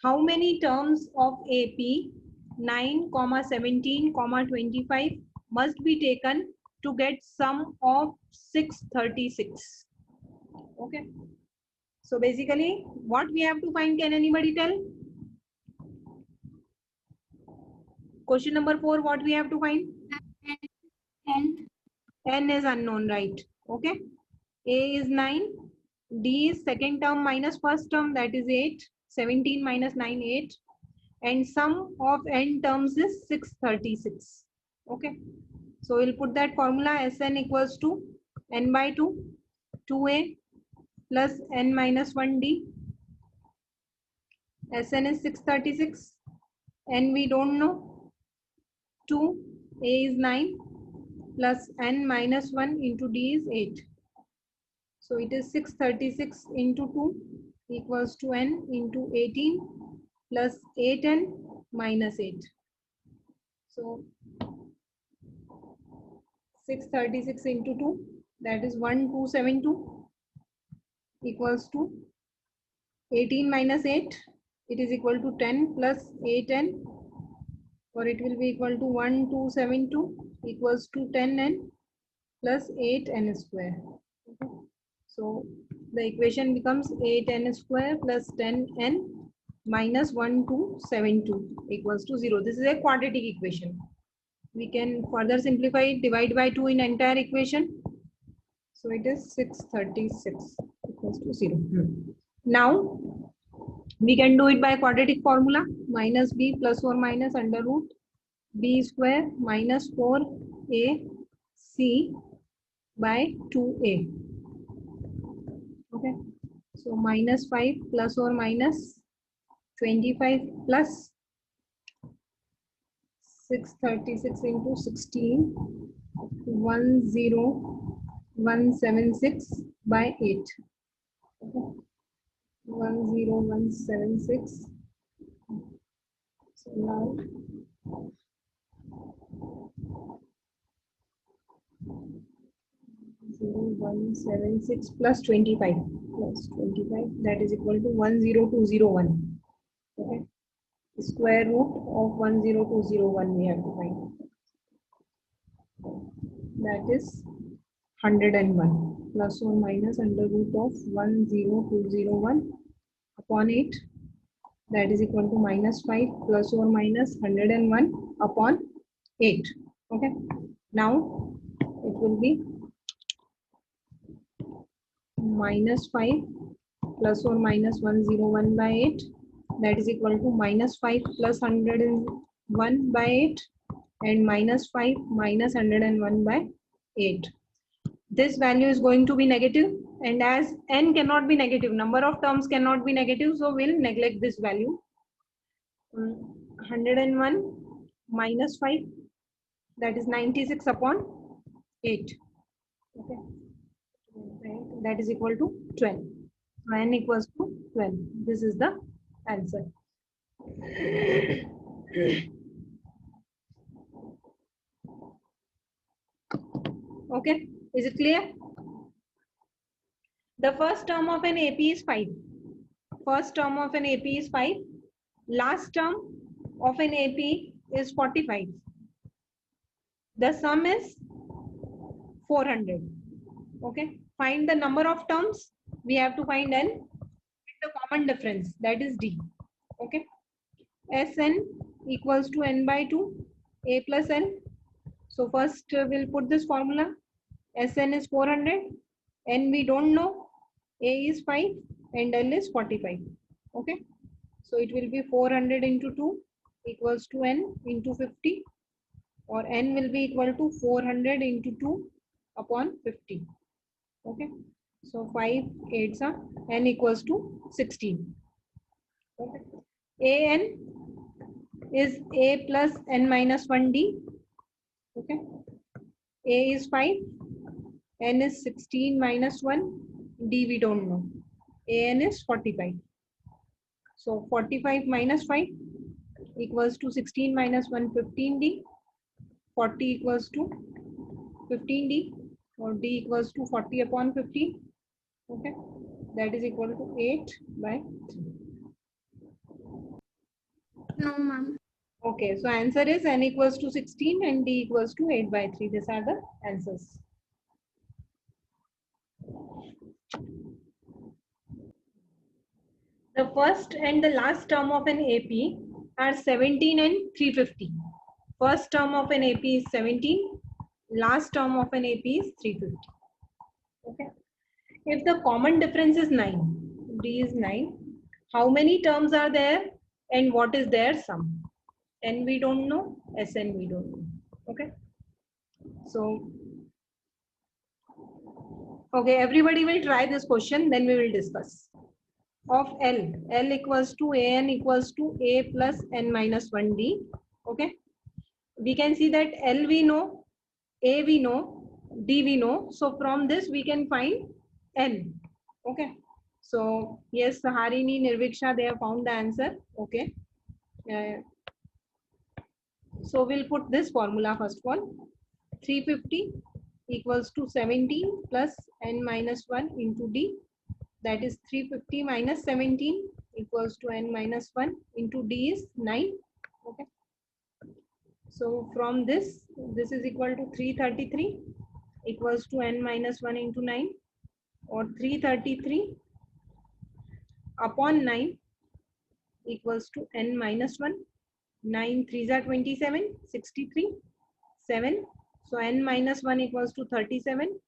How many terms of AP 9, 17, 25 must be taken to get sum of 636? Okay. So basically, what we have to find, can anybody tell? Question number 4, what we have to find? N is unknown, right? Okay. A is 9. D is second term minus first term, that is 8. 17 minus 9, 8. And sum of n terms is 636. Okay. So we'll put that formula Sn equals to n by 2, 2a plus n minus 1d. Sn is 636. N we don't know. 2, a is 9 plus n minus 1 into d is 8. So it is 636 into 2 equals to n into 18 plus 8n minus 8. So 636 into 2, that is 1272 equals to 18 minus 8. It is equal to 10 plus 8n, or it will be equal to 1272 equals to 10n plus 8n square. Okay. So the equation becomes 8n square plus 10n minus 1272 equals to 0. This is a quadratic equation. We can further simplify it, divide by 2 in entire equation. So it is 636 equals to 0. Now we can do it by quadratic formula. Minus b plus or minus under root b square minus 4ac by 2a. Okay. So minus 5 plus or minus 25 plus 636 into 16, 10176 by 8. Okay. 10176. So now 0176 plus 25 that is equal to 10201. Okay. The square root of 10201 we have to find. That is 101 plus or minus under root of 10201 upon 8, that is equal to minus 5 plus or minus 101 upon 8. Okay. Now it will be minus 5 plus or minus 101 by 8, that is equal to minus 5 plus 101 by 8 and minus 5 minus 101 by 8. This value is going to be negative, and as n cannot be negative, number of terms cannot be negative, so we'll neglect this value. 101 minus 5, that is 96 upon 8. Okay. That is equal to 12. So n equals to 12. This is the answer. Okay, is it clear? The first term of an AP is 5. First term of an AP is 5. Last term of an AP is 45. The sum is 400. Okay, find the number of terms. We have to find n with the common difference, that is d. Okay, Sn equals to n by 2 a plus n. So first we'll put this formula. Sn is 400, n we don't know, a is 5 and l is 45. Okay, so it will be 400 into 2 equals to n into 50, or n will be equal to 400 into 2 upon 50. Okay, so 5 8s are n equals to 16. Okay, an is a plus n minus 1d. Okay, a is 5, n is 16 minus 1, d we don't know, an is 45. So 45 minus 5 equals to 16 minus 1, 15d. 40 equals to 15d, or d equals to 40 upon 50. Okay, that is equal to 8 by 3. No, ma'am. Okay, so answer is n equals to 16 and d equals to 8 by 3. These are the answers. The first and the last term of an AP are 17 and 350. First term of an AP is 17. Last term of an AP is 350. Okay. If the common difference is 9, D is 9, how many terms are there and what is their sum? N we don't know, Sn we don't know. Okay. So, okay, everybody will try this question, then we will discuss. Of L equals to An equals to A plus N minus 1D. Okay. We can see that L we know, A we know, D we know. So from this we can find N. Okay. So yes, Harini, Nirviksha, they have found the answer. Okay. So we'll put this formula first one. 350 equals to 17 plus N minus 1 into D. That is 350 minus 17 equals to N minus 1 into D is 9. Okay. So from this is equal to 333 equals to N minus 1 into 9, or 333 upon 9 equals to N minus 1. 9 3s are 27, 63, 7. So N minus 1 equals to 37.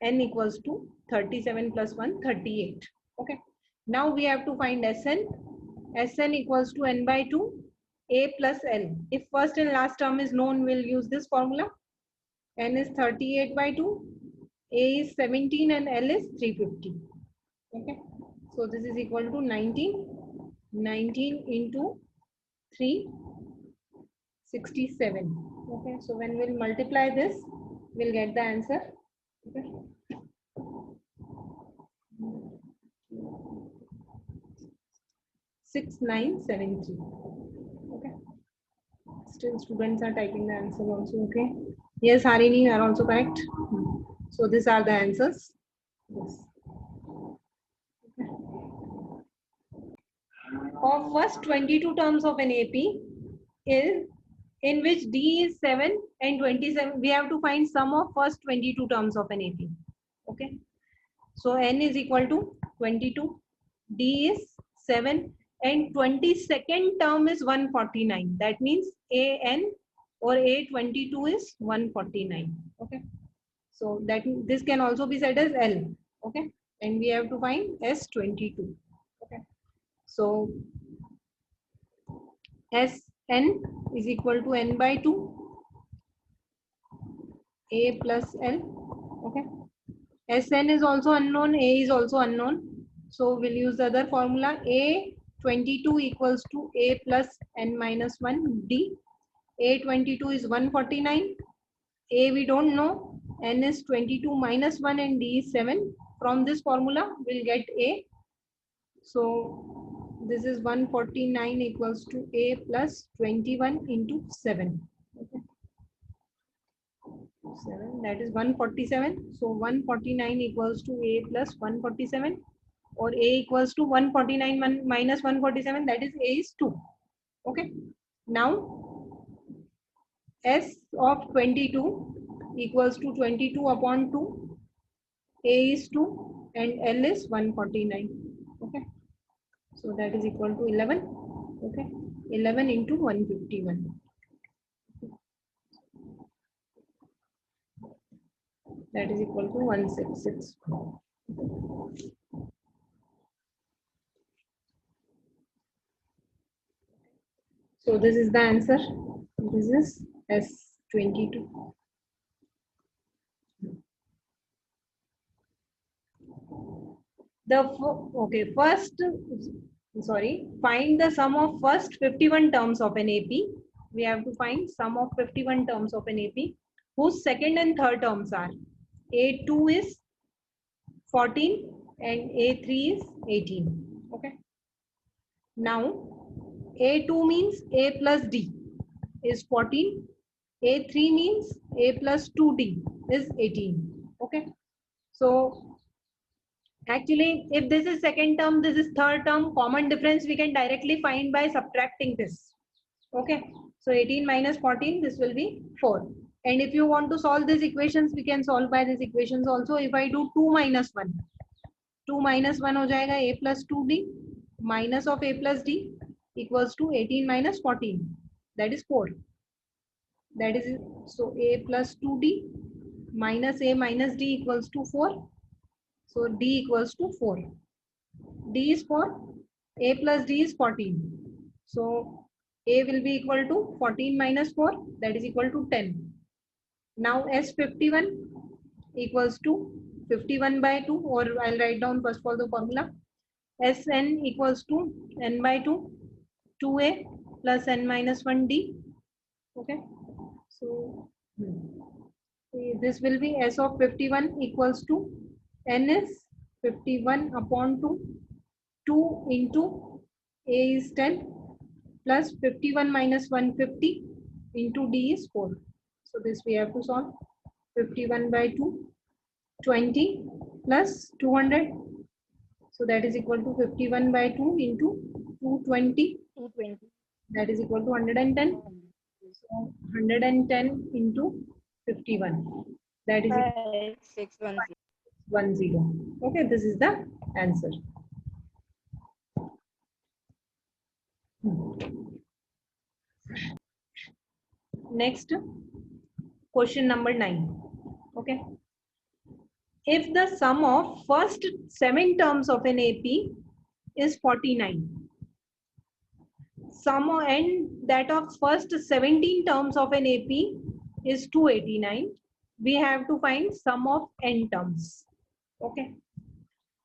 N equals to 37 plus 1, 38. Okay. Now we have to find Sn. Sn equals to N by 2, A plus L. If first and last term is known, we'll use this formula. N is 38 by 2, A is 17 and L is 350. Okay. So this is equal to 19. 19 into 3, 67. Okay. So when we'll multiply this, we'll get the answer. Okay. 6973. Okay. Still students are typing the answer also. Okay. Yes, Harini, you are also correct. So these are the answers. Yes. Okay. Of first 22 terms of an AP is in which D is 7 and 27. We have to find sum of first 22 terms of an AP. Okay. So N is equal to 22. D is 7 and 22nd term is 149. That means AN or A22 is 149. Okay. So that this can also be said as L. Okay. And we have to find S22. Okay. So Sn is equal to N by 2 A plus L. Okay. Sn is also unknown, A is also unknown. So we'll use the other formula. A22 equals to A plus N minus 1 D. A22 is 149. A we don't know. N is 22 minus 1 and D is 7. From this formula, we'll get A. So this is 149 equals to A plus 21 into 7. Okay. 7, that is 147. So 149 equals to A plus 147, or A equals to 149 minus 147, that is A is 2. Okay. Now S of 22 equals to 22 upon 2. A is 2 and L is 149. Okay. So that is equal to 11. Okay. 11 into 151. That is equal to 166. So this is the answer. This is S22. Find the sum of first 51 terms of an AP. We have to find sum of 51 terms of an AP whose second and third terms are A2 is 14 and A3 is 18. Okay. Now A2 means A plus D is 14. A3 means A plus 2D is 18. Okay. So actually, if this is second term, this is third term, common difference we can directly find by subtracting this. Okay, so 18 minus 14, this will be 4. And if you want to solve these equations, we can solve by these equations also. If I do 2 minus 1, 2 minus 1 हो जाएगा a plus 2d minus of a plus d equals to 18 minus 14, that is 4. That is, so a plus 2d minus a minus d equals to 4. So d equals to 4. D is 4, a plus d is 14. So a will be equal to 14 minus 4, that is equal to 10. Now S51 equals to 51 by 2, or I'll write down first for the formula. Sn equals to n by 2, 2a plus n minus 1d. Okay, so this will be S of 51 equals to n is 51 upon 2, 2 into a is 10 plus 51 minus 150 into d is 4. So this we have to solve. 51 by 2, 20 plus 200. So that is equal to 51 by 2 into 220. 220. That is equal to 110. So 110 into 51. That is equal 5610. to 10. Okay, this is the answer. Next, question number 9. Okay. If the sum of first 7 terms of an AP is 49, sum and that of first 17 terms of an AP is 289, we have to find sum of n terms. Okay.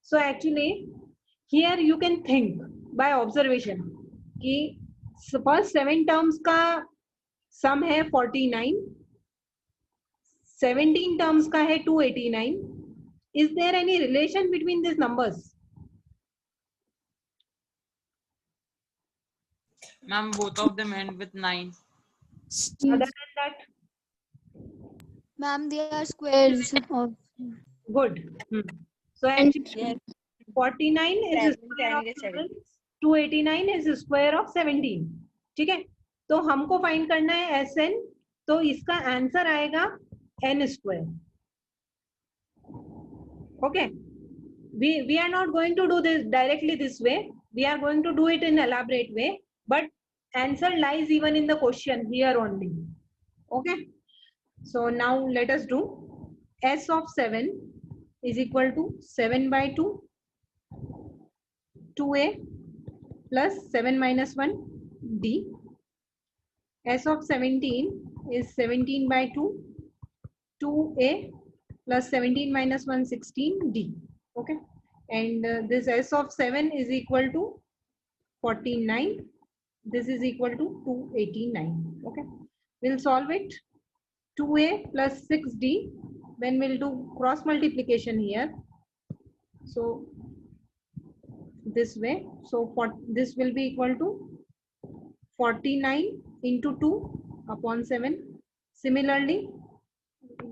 So actually, here you can think by observation कि first 7 terms का sum है 49, 17 terms का है 289. Is there any relation between these numbers? Ma'am, both of them end with 9. Other than that, Ma'am, they are squares of. good. So actually, Yes. 49 is the 7 square of and 7, 7. 289 is the square of 17. ठीक है, तो हमको find करना है Sn, तो इसका answer आएगा n square. Okay, we are not going to do this directly this way. We are going to do it in elaborate way, but answer lies even in the question here only. Okay, so now let us do S of 7 is equal to 7 by 2, 2a plus 7 minus 1 d. S of 17 is 17 by 2, 2a plus 17 minus 1, 16 d. Okay, and this S of 7 is equal to 49. This is equal to 289. Okay, we'll solve it. 2a plus 6d, when we'll do cross multiplication here. So this way, so for this will be equal to 49 into 2 upon 7. Similarly,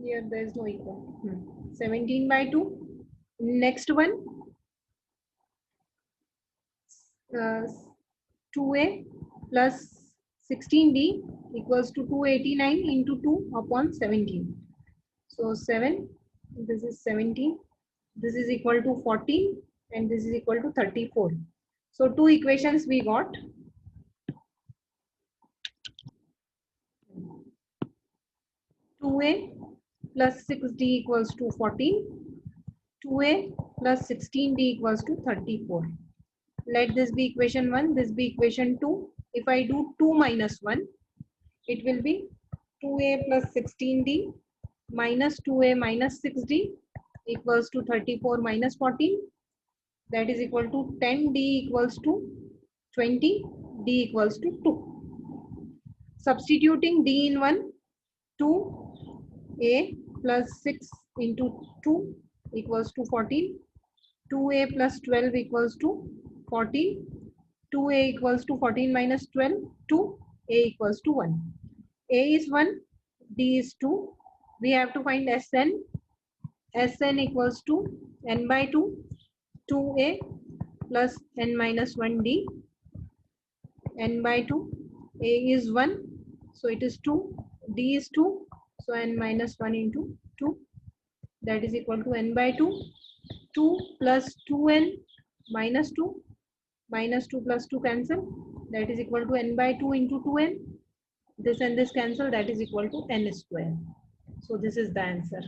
here there is no equal. 17 by 2. Next one, 2a plus 16d equals to 289 into 2 upon 17. So 7, this is 17, this is equal to 14, and this is equal to 34. So 2 equations we got. (2a plus 6d equals to 14, 2a plus 16d equals to 34. Let this be equation 1, this be equation 2. If I do 2 minus 1, it will be 2a plus 16d minus 2a minus 6d equals to 34 minus 14. That is equal to 10, d equals to 20, d equals to 2. Substituting d in 1, 2a plus 6 into 2 equals to 14. 2a plus 12 equals to 14. 2a equals to 14 minus 12, 2. A equals to 1. A is 1, d is 2. We have to find Sn. Sn equals to n by 2, 2a plus n minus 1d, n by 2, A is 1, so it is 2. D is 2, so n minus 1 into 2, that is equal to n by 2. 2 plus 2n minus 2, minus 2 plus 2 cancel, that is equal to n by 2 into 2n. This and this cancel, that is equal to n square. So this is the answer.